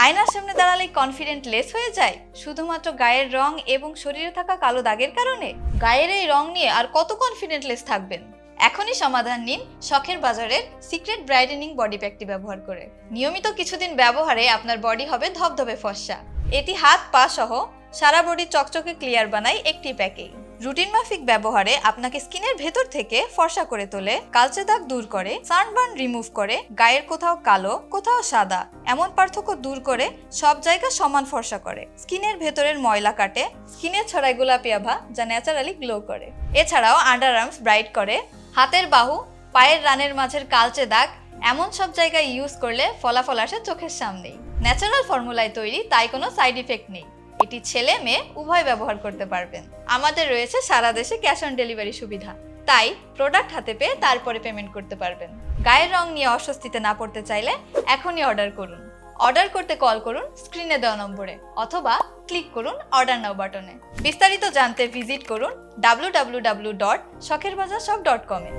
আয়নার সামনে দাঁড়ালে কনফিডেন্ট লেস হয়ে যায় শুধুমাত্র গায়ের রং এবং শরীরে থাকা কালো দাগের কারণে? গায়ের এই রং নিয়ে আর কত কনফিডেন্ট লেস থাকবেন? এখনই সমাধান নিন শখের বাজারের সিক্রেট ব্রাইটেনিং বডি প্যাকটি ব্যবহার করে। নিয়মিত কিছুদিন ব্যবহারে আপনার বডি হবে ধবধবে ফর্সা। এটি হাত পা সহ সারা বডি চকচকে ক্লিয়ার বানায় একটি প্যাকেই। রুটিন মাফিক ব্যবহারে আপনাকে স্কিনের ভেতর থেকে ফর্সা করে তোলে, কালচে দাগ দূর করে, সানবার্ন রিমুভ করে, গায়ের কোথাও কালো কোথাও সাদা এমন পার্থক্য দূর করে সব জায়গা সমান ফর্সা করে। স্কিনের ভেতরের ময়লা কাটে, স্কিনে ছড়ায় গোলাপি আভা যা ন্যাচারালি গ্লো করে। এছাড়াও আন্ডার আর্মস ব্রাইট করে, হাতের বাহু, পায়ের রানের মাঝের কালচে দাগ এমন সব জায়গায় ইউজ করলে ফলাফল আসে চোখের সামনেই। ন্যাচারাল ফর্মুলায় তৈরি, তাই কোনো সাইড ইফেক্ট নেই। এটি ছেলে মেয়ে উভয় ব্যবহার করতে পারবেন। আমাদের রয়েছে সারা দেশে ক্যাশ অন ডেলিভারি সুবিধা, তাই প্রোডাক্ট হাতে পেয়ে তারপরে পেমেন্ট করতে পারবেন। গায়ের রং নিয়ে অস্বস্তিতে না পড়তে চাইলে এখনই অর্ডার করুন। অর্ডার করতে কল করুন স্ক্রিনে দেওয়া নম্বরে অথবা ক্লিক করুন অর্ডার নাও বাটনে। বিস্তারিত জানতে ভিজিট করুন www.shokherbazarshop.com-এ।